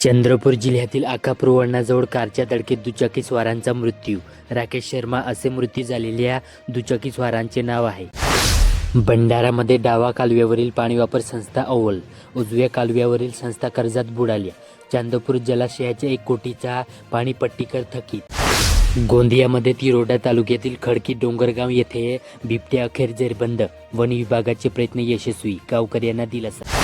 चंद्रपूर जिल्ह्यातील आकापूर वळणाजवळ कारच्या धडकेत दुचाकी स्वारांचा मृत्यू. राकेश शर्मा असे मृत्यू झालेल्या दुचाकी स्वारांचे नाव आहे. भंडारामध्ये डावा कालव्यावरील पाणीवापर संस्था अव्वल, उजव्या कालव्यावरील संस्था कर्जात बुडाल्या. चांदपूर जलाशयाच्या 1 कोटीचा पाणीपट्टीकर थकीत. गोंदियामध्ये तिरोडा तालुक्यातील खडकी डोंगरगाव येथे बिबट्या अखेर जेरबंद. वन विभागाचे प्रयत्न यशस्वी, गावकऱ्यांना दिलासा.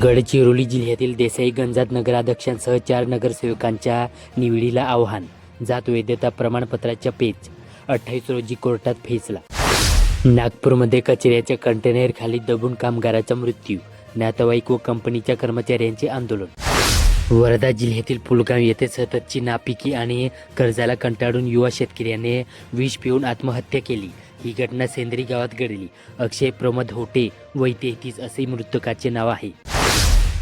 गडचिरोली जिल्ह्यातील देसाईगंजात नगराध्यक्षांसह 4 नगरसेवकांच्या निवडीला आव्हान. जात वैधता प्रमाणपत्राच्या पेच. 28 रोजी कोर्टात फैसला. नागपूरमध्ये कचऱ्याच्या कंटेनरखाली दबून कामगाराचा मृत्यू. नातेवाईक व कंपनीच्या कर्मचाऱ्यांचे आंदोलन. वर्धा जिल्ह्यातील पुलगाव येथे सततची नापिकी आणि कर्जाला कंटाळून युवा शेतकऱ्याने विष पिऊन आत्महत्या केली. ही घटना सेंद्री गावात घडली. अक्षय प्रमोद होटे वय 33 असे मृतकाचे नाव आहे.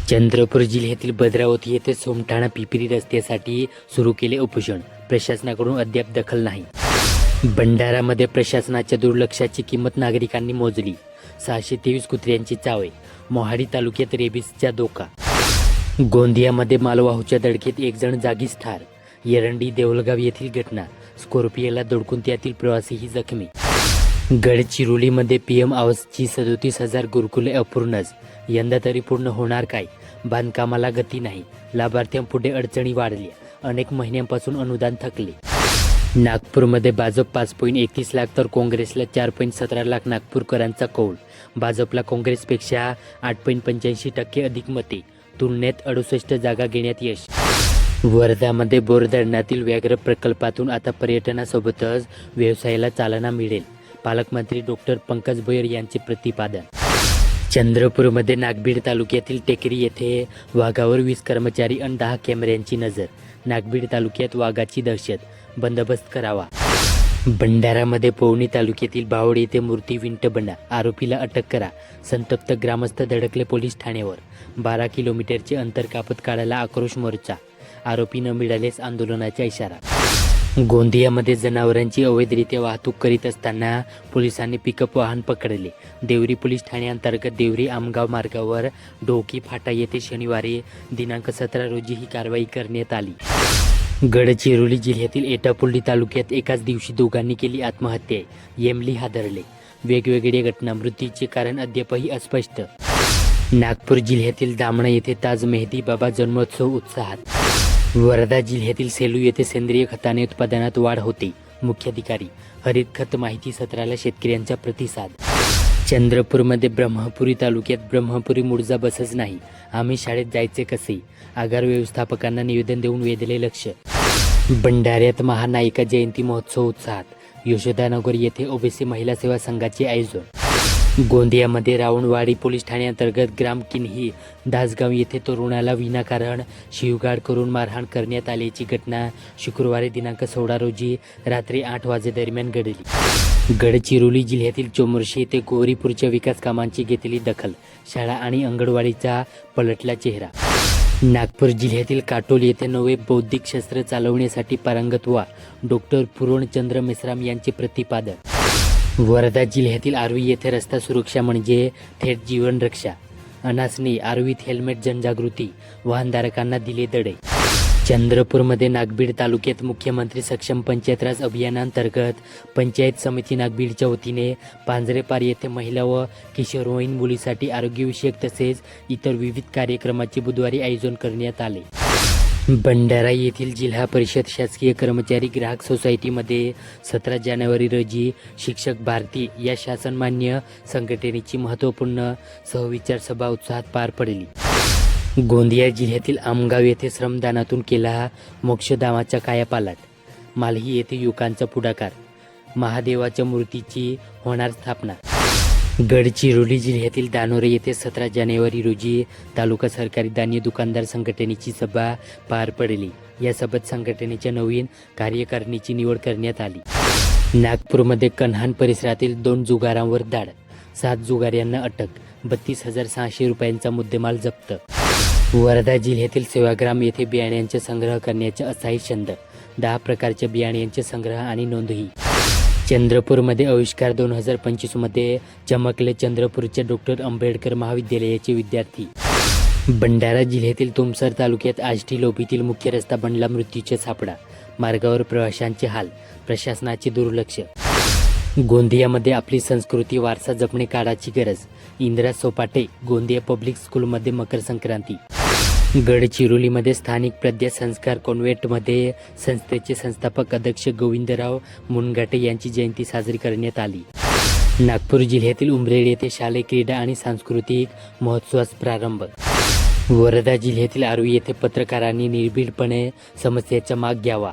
चंद्रपूर जिल्ह्यातील भद्रावती येथे सोमठाणा पिपरी रस्त्यासाठी सुरू केले उपोषण. प्रशासनाकडून अद्याप दखल नाही. भंडारामध्ये प्रशासनाच्या दुर्लक्षाची किंमत नागरिकांनी मोजली. 623 कुत्र्यांची चावे. मोहाडी तालुक्यात रेबीजचा धोका. गोंदियामध्ये मालवाहूच्या धडकेत 1 जण जागीच ठार. एरंडी देऊळगाव येथील घटना. स्कॉर्पियोला धडकून त्यातील प्रवासीही जखमी. गडचिरोलीमध्ये पीएम आवासची 37,000 घरकुले अपूर्णच. यंदा तरी पूर्ण होणार काय? बांधकामाला गती नाही. लाभार्थ्यांपुढे अडचणी वाढल्या. अनेक महिन्यांपासून अनुदान थकले. नागपूरमध्ये भाजप 5.31 लाख तर काँग्रेसला 4.17 लाख नागपूरकरांचा कौल. भाजपला काँग्रेसपेक्षा 8.85% अधिक मते. तुलनेत 68 जागा घेण्यात यश. वर्धामध्ये बोर धरणातील व्याघ्र प्रकल्पातून आता पर्यटनासोबतच व्यवसायाला चालना मिळेल. पालकमंत्री डॉक्टर पंकज भोयर यांचे प्रतिपादन. चंद्रपूरमध्ये नागभीड तालुक्यातील टेकरी येथे वाघावर 20 कर्मचारी आणि 10 कॅमेऱ्यांची नजर. नागभीड तालुक्यात वाघाची दहशत, बंदोबस्त करावा. भंडारामध्ये पवनी तालुक्यातील बावड येथे मूर्ती विंटबंडा. आरोपीला अटक करा. संतप्त ग्रामस्थ धडकले पोलीस ठाण्यावर. 12 किलोमीटरचे अंतर कापत काढायला आक्रोश मोर्चा. आरोपी न मिळालेच आंदोलनाचा इशारा. गोंदियामध्ये जनावरांची अवैधरित्या वाहतूक करीत असताना पोलिसांनी पिकअप वाहन पकडले. देवरी पोलीस ठाण्याअंतर्गत देवरी आमगाव मार्गावर डोकी फाटा येथे शनिवारी दिनांक 17 रोजी ही कारवाई करण्यात आली. गडचिरोली जिल्ह्यातील एटापल्ली तालुक्यात एकाच दिवशी दोघांनी केली आत्महत्या. येमली हादरले. वेगवेगळ्या घटना. मृत्यूचे कारण अद्यापही अस्पष्ट. नागपूर जिल्ह्यातील दामणा येथे ताज मेहदी बाबा जन्मोत्सव उत्साहात. वर्धा जिल्ह्यातील सेलू येथे सेंद्रिय खताने उत्पादनात वाढ होते. मुख्याधिकारी. हरित खत माहिती सत्राला शेतकऱ्यांचा प्रतिसाद. चंद्रपूरमध्ये ब्रह्मपुरी तालुक्यात ब्रह्मपुरी मुर्जा बसच नाही. आम्ही शाळेत जायचे कसे? आगार व्यवस्थापकांना निवेदन देऊन वेधले लक्ष. भंडाऱ्यात महानायिका जयंती महोत्सव उत्साहात. यशोदानगर येथे ओबीसी महिला सेवा संघाचे आयोजन. गोंदियामध्ये रावणवाडी पोलीस ठाण्याअंतर्गत ग्राम किन्ही दासगाव येथे तरुणाला विनाकारण शिवगाळ करून मारहाण करण्यात आल्याची घटना शुक्रवारी दिनांक 16 रोजी रात्री 8 वाजेदरम्यान घडली. गडचिरोली जिल्ह्यातील चोमर्शी येथे गोरीपूरच्या विकास कामांची घेतली दखल. शाळा आणि अंगणवाडीचा पलटला चेहरा. नागपूर जिल्ह्यातील काटोल येथे नवे बौद्धिक शस्त्र चालवण्यासाठी पारंगत व्हा. डॉक्टर पूर्णचंद्र मेश्राम यांचे प्रतिपादन. वर्धा जिल्ह्यातील आर्वी येथे रस्ता सुरक्षा म्हणजे थेट जीवन रक्षा. अनासने आर्वीत हेल्मेट जनजागृती. वाहनधारकांना दिले धडे. चंद्रपूरमध्ये नागभीड तालुक्यात मुख्यमंत्री सक्षम पंचायतराज अभियानांतर्गत पंचायत समिती नागभीडच्या वतीने पांजरेपार येथे महिला व किशोरवयीन मुलीसाठी आरोग्यविषयक तसेच इतर विविध कार्यक्रमाचे बुधवारी आयोजन करण्यात आले. भंडारा येथील जिल्हा परिषद शासकीय कर्मचारी ग्राहक सोसायटीमध्ये 17 जानेवारी रोजी शिक्षक भारती या शासनमान्य संघटनेची महत्त्वपूर्ण सहविचार सभा उत्साहात पार पडली. गोंदिया जिल्ह्यातील आमगाव येथे श्रमदानातून केला मोक्षधामाचा कायापालट. मालही येथे युवकांचा पुढाकार. महादेवाच्या मूर्तीची होणार स्थापना. गडचिरोली जिल्ह्यातील दानोरे येथे 17 जानेवारी रोजी तालुका सरकारी धान्य दुकानदार संघटनेची सभा पार पडली. या सभेत संघटनेच्या नवीन कार्यकारिणीची निवड करण्यात आली. नागपूरमध्ये कन्हान परिसरातील 2 जुगारांवर धाड. 7 जुगाऱ्यांना अटक. 32,600 रुपयांचा मुद्देमाल जप्त. वर्धा जिल्ह्यातील सेवाग्राम येथे बियाण्यांचा संग्रह करण्याचा असाही छंद. 10 प्रकारच्या बियाण्यांचे संग्रह आणि नोंदही. चंद्रपूरमध्ये आविष्कार 2025 मध्ये चमकले चंद्रपूरच्या डॉक्टर आंबेडकर महाविद्यालयाचे विद्यार्थी. भंडारा जिल्ह्यातील तुमसर तालुक्यात आष्टी लोपीतील मुख्य रस्ता बनला मृत्यूचा सापळा. मार्गावर प्रवाशांचे हाल, प्रशासनाचे दुर्लक्ष. गोंदियामध्ये आपली संस्कृती वारसा जपणे काळाची गरज. इंदिरा सोपाटे गोंदिया पब्लिक स्कूलमध्ये मकर संक्रांती. गडचिरोलीमध्ये स्थानिक प्रज्ञा संस्कार कॉन्व्हेंटमध्ये संस्थेचे संस्थापक अध्यक्ष गोविंदराव मुनघाटे यांची जयंती साजरी करण्यात आली. नागपूर जिल्ह्यातील उमरेड येथे शालेय क्रीडा आणि सांस्कृतिक महोत्सवास प्रारंभ. वर्धा जिल्ह्यातील आर्वी येथे पत्रकारांनी निर्भीडपणे समस्येचा माग घ्यावा.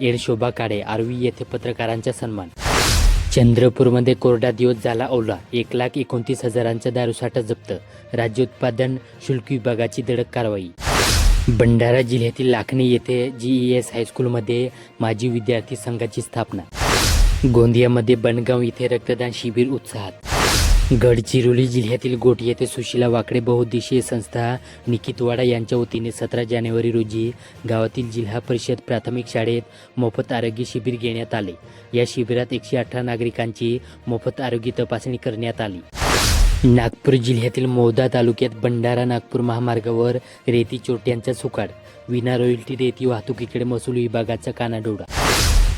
एड शोभा काळे आर्वी येथे पत्रकारांचा सन्मान. चंद्रपूरमध्ये कोरडा दिवस झाला ओला. 1,29,000चा दारूसाठा जप्त. राज्य उत्पादन शुल्क विभागाची धडक कारवाई. भंडारा जिल्ह्यातील लाखनी येथे GES हायस्कूलमध्ये माजी विद्यार्थी संघाची स्थापना. गोंदियामध्ये बनगाव येथे रक्तदान शिबिर उत्साहात. गडचिरोली जिल्ह्यातील गोट येथे सुशीला वाकडे बहुउद्देशीय संस्था निकितवाडा यांच्या वतीने 17 जानेवारी रोजी गावातील जिल्हा परिषद प्राथमिक शाळेत मोफत आरोग्य शिबिर घेण्यात आले. या शिबिरात 118 नागरिकांची मोफत आरोग्य तपासणी करण्यात आली. नागपूर जिल्ह्यातील मौदा तालुक्यात भंडारा नागपूर महामार्गावर रेती चोरट्यांचा सुकाळ. विना रॉयल्टी रेती वाहतुकीकडे महसूल विभागाचा कानाडोळा.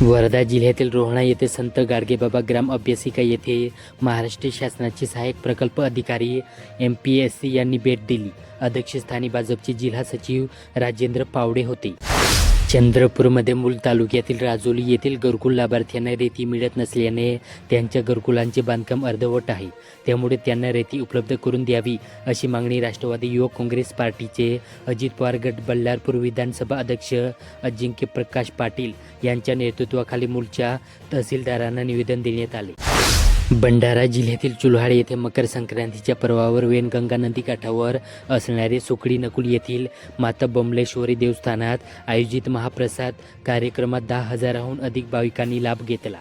वर्धा जिल्ह्यातील रोहणा येथे संत गाडगेबाबा ग्राम अभ्यासिका येथे महाराष्ट्र शासनाचे सहाय्यक प्रकल्प अधिकारी MPSC यांनी भेट दिली. अध्यक्षस्थानी भाजपचे जिल्हा सचिव राजेंद्र पावडे होते. चंद्रपूरमध्ये मूल तालुक्यातील राजोली येथील घरकुल लाभार्थ्यांना रेती मिळत नसल्याने त्यांच्या घरकुलांचे बांधकाम अर्धवट आहे. त्यामुळे त्यांना रेती उपलब्ध करून द्यावी अशी मागणी राष्ट्रवादी युवक काँग्रेस पार्टीचे अजित पवार गट बल्लारपूर विधानसभा अध्यक्ष अजिंक्य प्रकाश पाटील यांच्या नेतृत्वाखाली मूलच्या तहसीलदारांना निवेदन देण्यात आले. भंडारा जिल्ह्यातील चुल्हाड येथे मकर संक्रांतीच्या पर्वावर वेनगंगा नदीकाठावर असणारे सुकडी नकुल येथील माता बमलेश्वरी देवस्थानात आयोजित महाप्रसाद कार्यक्रमात 10,000हून अधिक भाविकांनी लाभ घेतला.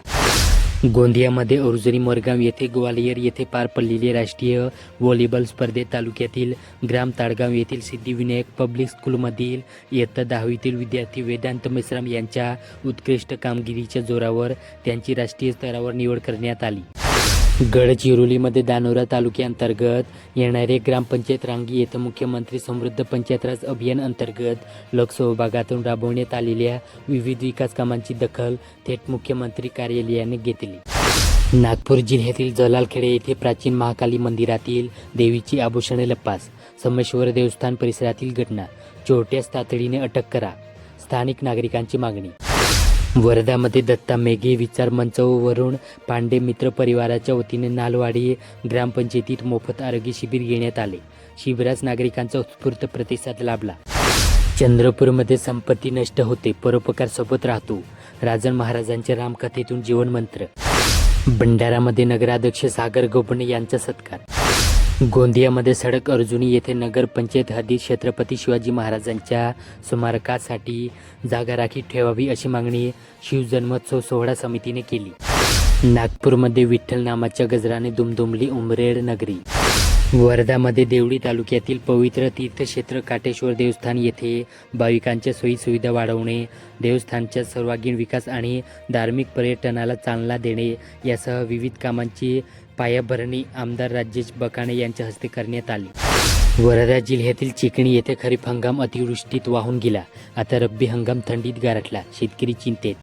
गोंदियामध्ये अर्जुनी मोरगाव येथे ग्वालियर येथे पार पडलेली राष्ट्रीय व्हॉलीबॉल स्पर्धेत तालुक्यातील ग्राम ताडगाव येथील सिद्धिविनायक पब्लिक स्कूलमधील इयत्ता 10वीतील विद्यार्थी वेदांत मेश्राम यांच्या उत्कृष्ट कामगिरीच्या जोरावर त्यांची राष्ट्रीय स्तरावर निवड करण्यात आली. गडचिरोलीमध्ये दानोरा तालुक्याअंतर्गत येणारे ग्रामपंचायत रांगी येथे मुख्यमंत्री समृद्ध पंचायतराज अभियान अंतर्गत लोकसहभागातून राबवण्यात आलेल्या विविध विकास कामांची दखल थेट मुख्यमंत्री कार्यालयाने घेतली. नागपूर जिल्ह्यातील जलालखेडे येथे प्राचीन महाकाली मंदिरातील देवीची आभूषणे लपास. सोमेश्वर देवस्थान परिसरातील घटना. चोरट्यास तातडीने अटक करा, स्थानिक नागरिकांची मागणी. वर्धामध्ये दत्ता मेघे विचार मंचावरून पांडे मित्र परिवाराच्या वतीने नालवाडी ग्रामपंचायतीत मोफत आरोग्य शिबिर घेण्यात आले. शिबिरास नागरिकांचा उत्स्फूर्त प्रतिसाद लाभला. चंद्रपूरमध्ये संपत्ती नष्ट होते, परोपकार सोबत राहतो. राजन महाराजांच्या रामकथेतून जीवनमंत्र. भंडारामध्ये नगराध्यक्ष सागर गोपणे यांचा सत्कार. गोंदियामध्ये सडक अर्जुनी येथे नगर पंचायत हद्दीत छत्रपती शिवाजी महाराजांच्या स्मारकासाठी जागा राखीव ठेवावी अशी मागणी शिवजन्मोत्सव सोहळा समितीने केली. नागपूरमध्ये विठ्ठल नामाच्या गजराने दुमदुमली उमरेड नगरी. वर्धामध्ये देवळी तालुक्यातील पवित्र तीर्थक्षेत्र काटेश्वर देवस्थान येथे भाविकांच्या सोयीसुविधा वाढवणे, देवस्थानच्या सर्वांगीण विकास आणि धार्मिक पर्यटनाला चालना देणे यासह विविध कामांची पायाभरणी आमदार राजेश बकाणे यांच्या हस्ते करण्यात आली. वर्धा जिल्ह्यातील चिकणी येथे खरीप हंगाम अतिवृष्टीत वाहून गेला. आता रब्बी हंगाम थंडीत गारठला. शेतकरी चिंतेत.